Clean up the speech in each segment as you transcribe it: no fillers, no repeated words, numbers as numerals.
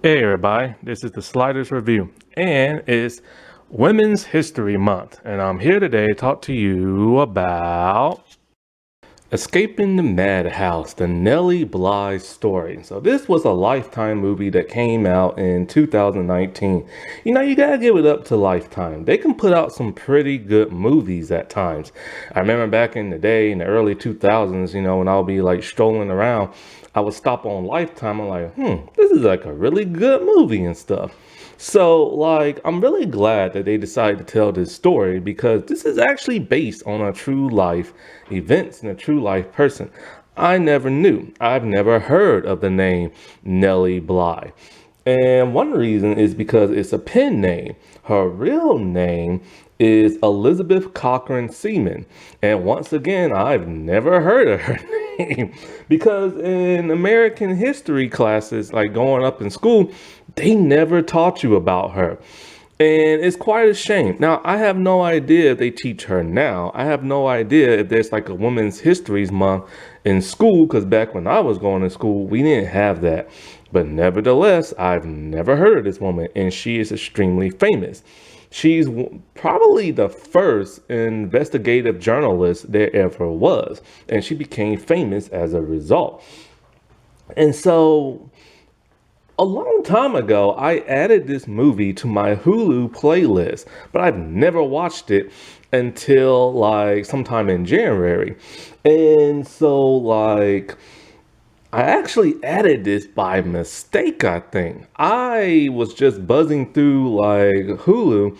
Hey everybody, this is the Sliders Review, and it's Women's History Month, and I'm here today to talk to you about Escaping the Madhouse, the Nellie Bly story. So this was a Lifetime movie that came out in 2019. You gotta give it up to Lifetime. They can put out some pretty good movies at times. I remember back in the day, in the early 2000s, when I'll be like strolling around, I would stop on Lifetime. I'm like, this is like a really good movie and stuff. So, I'm really glad that they decided to tell this story because this is actually based on a true life events and a true life person. I never knew. I've never heard of the name Nellie Bly. And one reason is because it's a pen name. Her real name is Elizabeth Cochran Seaman. And once again, I've never heard of her name because in American history classes, like going up in school, they never taught you about her. And it's quite a shame. Now, I have no idea if they teach her now. I have no idea if there's like a Women's Histories Month in school, because back when I was going to school, we didn't have that. But nevertheless, I've never heard of this woman, and she is extremely famous. She's probably the first investigative journalist there ever was, and she became famous as a result. And so a long time ago, I added this movie to my Hulu playlist, but I've never watched it until like sometime in January. And so I actually added this by mistake, I think. I was just buzzing through like Hulu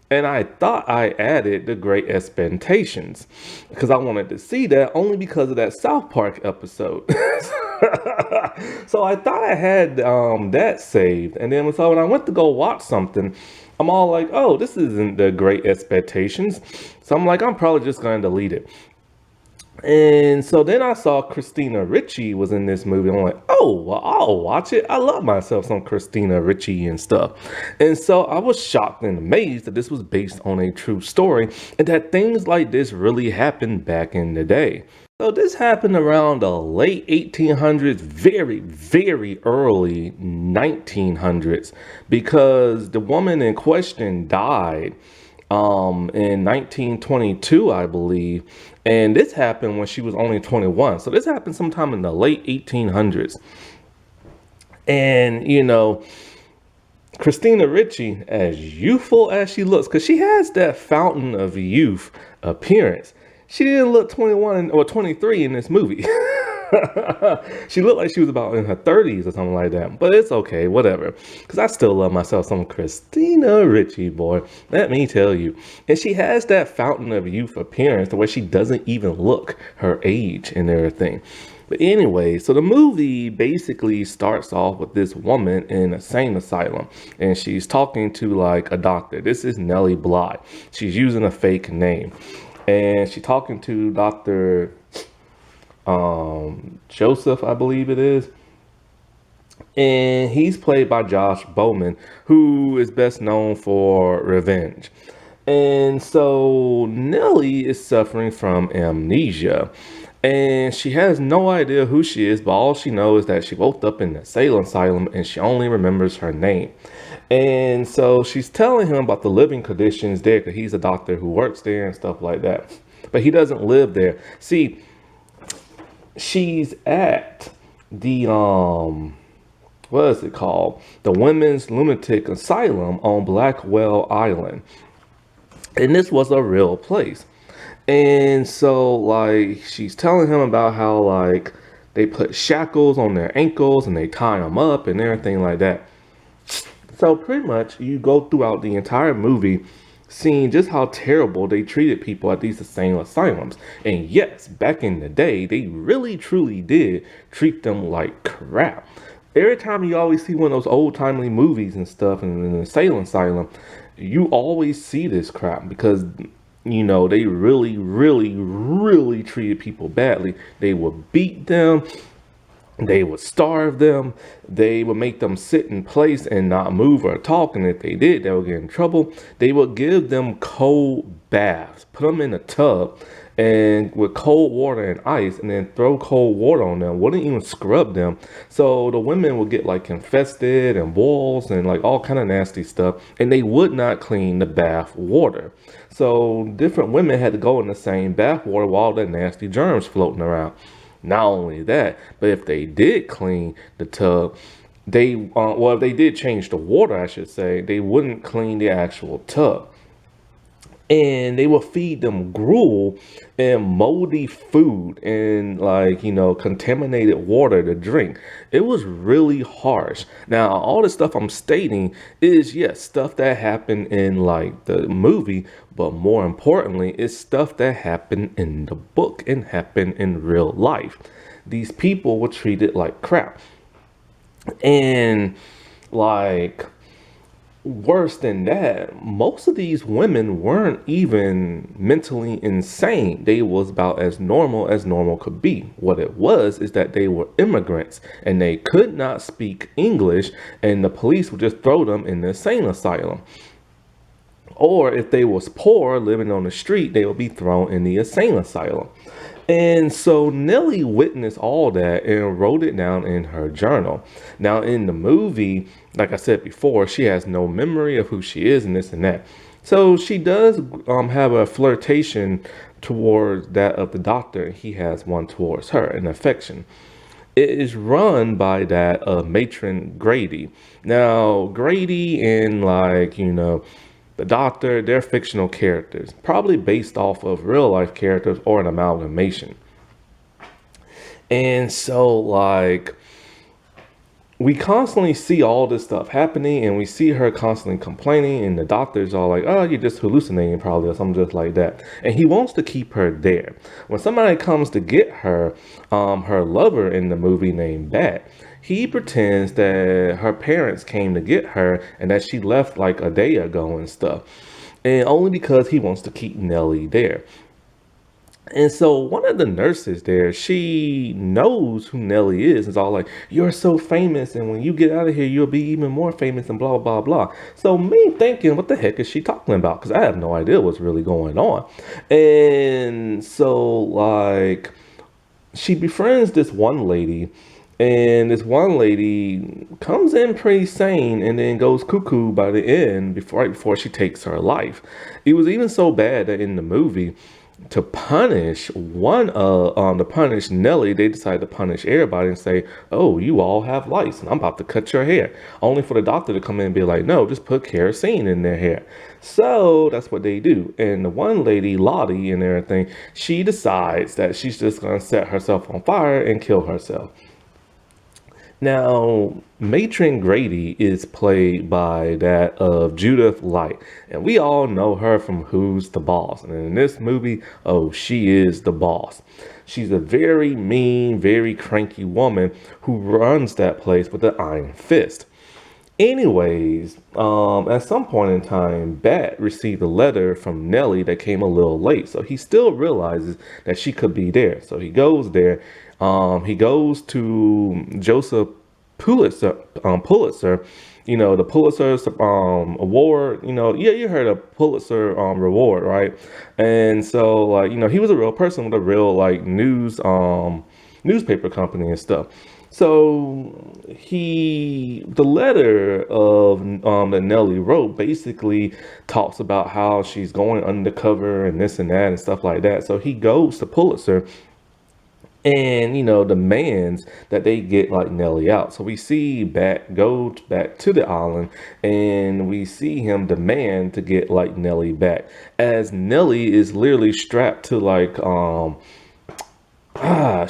and I thought I added The Great Expectations because I wanted to see that only because of that South Park episode. So I thought I had that saved. And then so when I went to go watch something, I'm all like, oh, this isn't The Great Expectations. So I'm like, I'm probably just going to delete it. And so then I saw Christina Ricci was in this movie. I'm like, oh, well, I'll watch it. I love myself some Christina Ricci and stuff. And so I was shocked and amazed that this was based on a true story and that things like this really happened back in the day. So this happened around the late 1800s, very, very early 1900s, because the woman in question died in 1922, I believe. And this happened when she was only 21. So this happened sometime in the late 1800s. And, Christina Ricci, as youthful as she looks, because she has that fountain of youth appearance, she didn't look 21 or 23 in this movie. She looked like she was about in her 30s or something like that. But it's okay, whatever. Because I still love myself some Christina Ricci, boy. Let me tell you. And she has that fountain of youth appearance the way she doesn't even look her age and everything. But anyway, so the movie basically starts off with this woman in a insane asylum. And she's talking to like a doctor. This is Nellie Bly. She's using a fake name. And she's talking to Dr. Joseph, I believe it is. And he's played by Josh Bowman, who is best known for Revenge. And so Nellie is suffering from amnesia. And she has no idea who she is, but all she knows is that she woke up in the Salem Asylum and she only remembers her name. And so she's telling him about the living conditions there because he's a doctor who works there and stuff like that. But he doesn't live there. See, she's at the what is it called? The Women's Lunatic Asylum on Blackwell Island. And this was a real place. And so she's telling him about how they put shackles on their ankles and they tie them up and everything like that. So pretty much you go throughout the entire movie seeing just how terrible they treated people at these insane asylums. And yes, back in the day, they really truly did treat them like crap. Every time you always see one of those old-timey movies and stuff in an insane asylum, you always see this crap because they really, really, really treated people badly. They would beat them. They would starve them. They would make them sit in place and not move or talk. And if they did, they would get in trouble. They would give them cold baths, put them in a tub, and with cold water and ice, and then throw cold water on them, wouldn't even scrub them. So the women would get like infested and boils and like all kind of nasty stuff, and they would not clean the bath water. So different women had to go in the same bath water while the nasty germs floating around. Not only that, but if they did clean the tub, if they did change the water, I should say, they wouldn't clean the actual tub, and they will feed them gruel and moldy food and like contaminated water to drink. It was really harsh. Now all the stuff I'm stating is, yes, stuff that happened in like the movie, but more importantly it's stuff that happened in the book and happened in real life. These people were treated like crap, and like worse than that, most of these women weren't even mentally insane. They was about as normal could be. What it was is that they were immigrants and they could not speak English, and the police would just throw them in the insane asylum. Or if they was poor living on the street, they would be thrown in the insane asylum. And so Nellie witnessed all that and wrote it down in her journal. Now in the movie, like I said before, she has no memory of who she is and this and that. So she does have a flirtation towards that of the doctor. He has one towards her, an affection. It is run by that matron Grady. Now Grady and the doctor, they're fictional characters, probably based off of real life characters or an amalgamation. And so like we constantly see all this stuff happening, and we see her constantly complaining, and the doctor's all like, oh, you're just hallucinating probably, or something just like that. And he wants to keep her there. When somebody comes to get her, her lover in the movie named Bat, he pretends that her parents came to get her and that she left like a day ago and stuff. And only because he wants to keep Nellie there. And so one of the nurses there, she knows who Nellie is. It's all like, you're so famous, and when you get out of here, you'll be even more famous, and blah, blah, blah. So me thinking, what the heck is she talking about? Because I have no idea what's really going on. And so like she befriends this one lady, and this one lady comes in pretty sane and then goes cuckoo by the end, right before she takes her life. It was even so bad that in the movie, to punish to punish Nellie, they decided to punish everybody and say, oh, you all have lice and I'm about to cut your hair. Only for the doctor to come in and be like, no, just put kerosene in their hair. So that's what they do. And the one lady, Lottie and everything, she decides that she's just going to set herself on fire and kill herself. Now, Matron Grady is played by that of Judith Light, and we all know her from Who's the Boss. And in this movie, oh, she is the boss. She's a very mean, very cranky woman who runs that place with an iron fist. Anyways, at some point in time, Bat received a letter from Nellie that came a little late, so he still realizes that she could be there. So he goes there. He goes to Joseph Pulitzer, the Pulitzer award. Yeah, you heard of Pulitzer reward, right? And so like he was a real person with a real like newspaper company and stuff. So the letter of that Nellie wrote basically talks about how she's going undercover and this and that and stuff like that. So he goes to Pulitzer and demands that they get like Nellie out. So we see go back to the island, and we see him demand to get like Nellie back, as Nellie is literally strapped to like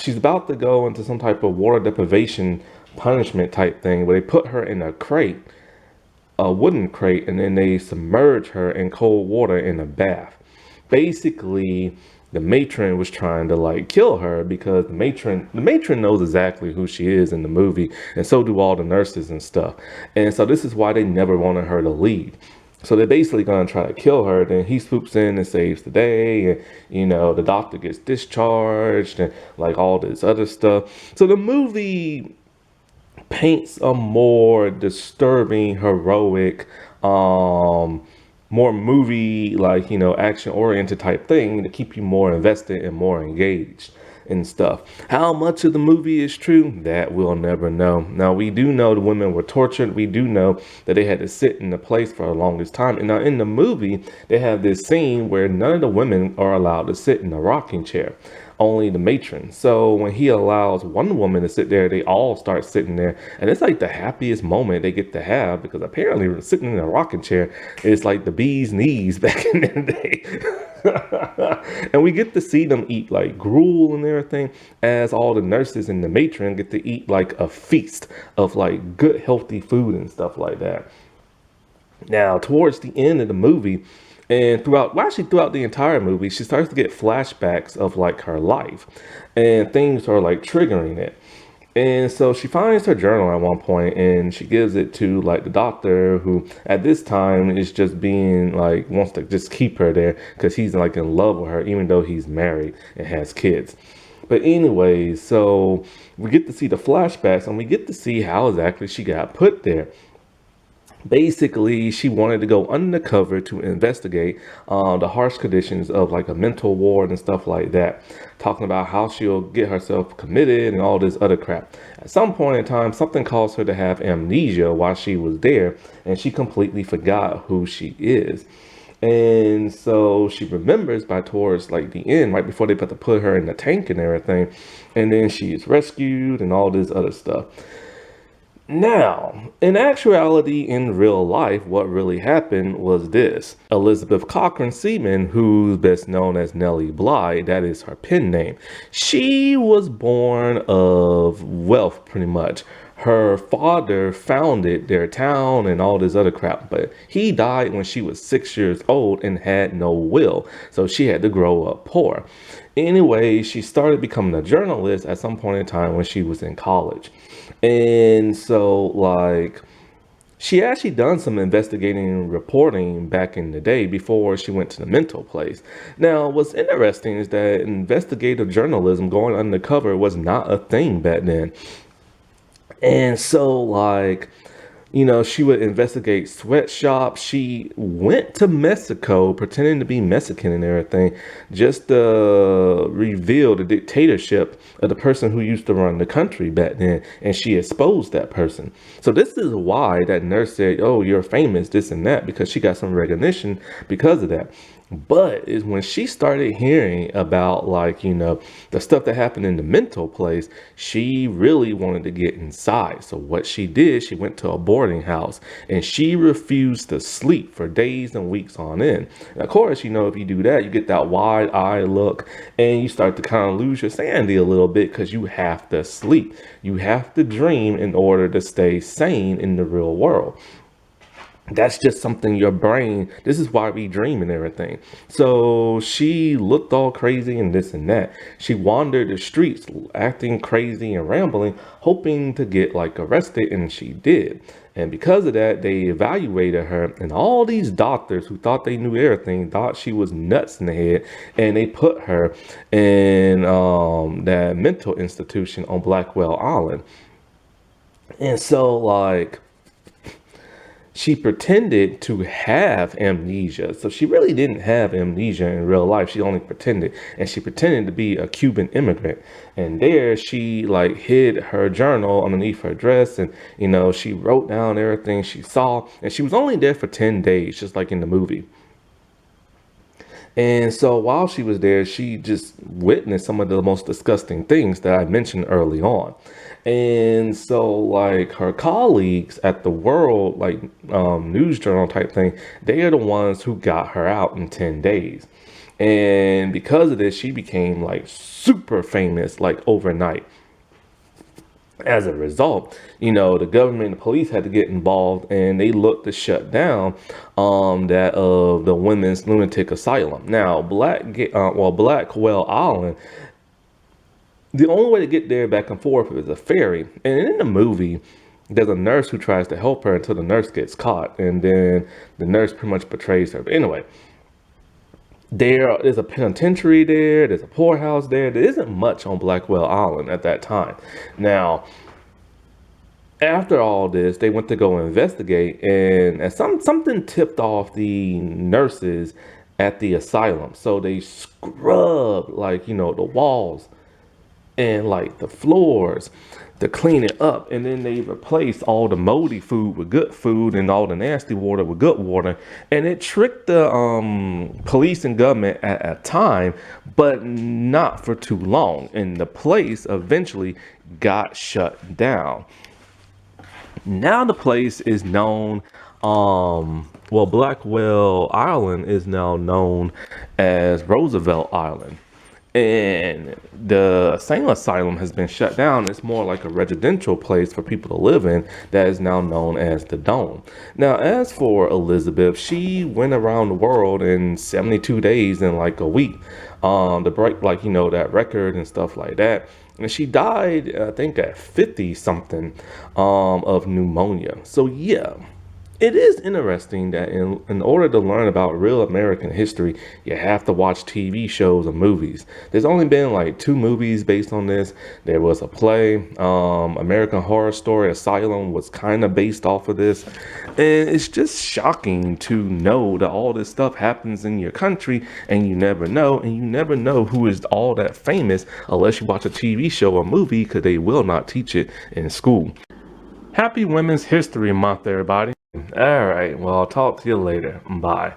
she's about to go into some type of water deprivation punishment type thing, where they put her in a crate, a wooden crate, and then they submerge her in cold water in a bath. Basically, the matron was trying to like kill her, because the matron knows exactly who she is in the movie, and so do all the nurses and stuff. And so this is why they never wanted her to leave. So they're basically going to try to kill her. Then he swoops in and saves the day. And, the doctor gets discharged and like all this other stuff. So the movie paints a more disturbing, heroic, more more movie, like, action oriented type thing to keep you more invested and more engaged and stuff. How much of the movie is true, that we'll never know. Now, we do know the women were tortured. We do know that they had to sit in the place for the longest time. And now in the movie, they have this scene where none of the women are allowed to sit in a rocking chair, only the matron. So when he allows one woman to sit there, they all start sitting there. And it's like the happiest moment they get to have, because apparently sitting in a rocking chair is like the bee's knees back in the day. And we get to see them eat like gruel and everything, as all the nurses and the matron get to eat like a feast of like good, healthy food and stuff like that. Now, towards the end of the movie, and throughout the entire movie, she starts to get flashbacks of like her life, and things are like triggering it. And so she finds her journal at one point and she gives it to like the doctor, who at this time is just being like, wants to just keep her there because he's like in love with her, even though he's married and has kids. But anyways, so we get to see the flashbacks and we get to see how exactly she got put there. Basically, she wanted to go undercover to investigate the harsh conditions of like a mental ward and stuff like that, talking about how she'll get herself committed and all this other crap. At some point in time, something caused her to have amnesia while she was there, and she completely forgot who she is. And so she remembers by towards like the end, right before they about to put her in the tank and everything, and then she's rescued and all this other stuff. Now, in actuality, in real life, what really happened was this. Elizabeth Cochran Seaman, who's best known as Nellie Bly, that is her pen name, she was born of wealth, pretty much. Her father founded their town and all this other crap, but he died when she was 6 years old and had no will, so she had to grow up poor. Anyway, she started becoming a journalist at some point in time when she was in college. And so, like, she actually done some investigating and reporting back in the day before she went to the mental place. Now, what's interesting is that investigative journalism, going undercover, was not a thing back then. And so, like, she would investigate sweatshops. She went to Mexico pretending to be Mexican and everything, just to reveal the dictatorship of the person who used to run the country back then. And she exposed that person. So this is why that nurse said, oh, you're famous, this and that, because she got some recognition because of that. But is when she started hearing about like, the stuff that happened in the mental place, she really wanted to get inside. So what she did, she went to a boarding house and she refused to sleep for days and weeks on end. And of course, if you do that, you get that wide eye look and you start to kind of lose your sanity a little bit, because you have to sleep. You have to dream in order to stay sane in the real world. That's just something your brain, this is why we dream and everything. So she looked all crazy and this and that. She wandered the streets acting crazy and rambling, hoping to get like arrested, and she did. And because of that, they evaluated her, and all these doctors who thought they knew everything thought she was nuts in the head, and they put her in that mental institution on Blackwell Island. And so, like, she pretended to have amnesia. So she really didn't have amnesia in real life. She only pretended. And she pretended to be a Cuban immigrant. And there she like hid her journal underneath her dress. And, she wrote down everything she saw. And she was only there for 10 days, just like in the movie. And so while she was there, she just witnessed some of the most disgusting things that I mentioned early on. And so like her colleagues at the World, like news journal type thing, they are the ones who got her out in 10 days. And because of this, she became like super famous, like overnight. As a result, the government and the police had to get involved, and they looked to shut down that of the women's lunatic asylum. Now, Blackwell Island, the only way to get there back and forth is a ferry. And in the movie, there's a nurse who tries to help her until the nurse gets caught, and then the nurse pretty much betrays her. But anyway, there's a penitentiary there, there's a poorhouse there. There isn't much on Blackwell Island at that time. Now, After all this, they went to go investigate, and something tipped off the nurses at the asylum. So they scrubbed, like, the walls and like the floors to clean it up, and then they replaced all the moldy food with good food and all the nasty water with good water. And it tricked the police and government at a time, but not for too long, and the place eventually got shut down. Now the place is known, Blackwell Island is now known as Roosevelt Island. And the insane asylum has been shut down. It's more like a residential place for people to live in that is now known as the Dome. Now, as for Elizabeth, she went around the world in 72 days in like a week, to break, like, that record and stuff like that. And she died, I think, at 50 something, of pneumonia. So yeah, it is interesting that in order to learn about real American history, you have to watch TV shows and movies. There's only been like 2 movies based on this. There was a play, American Horror Story Asylum was kind of based off of this. And it's just shocking to know that all this stuff happens in your country and you never know. And you never know who is all that famous unless you watch a TV show or movie, because they will not teach it in school. Happy Women's History Month, everybody. All right, well, I'll talk to you later. Bye.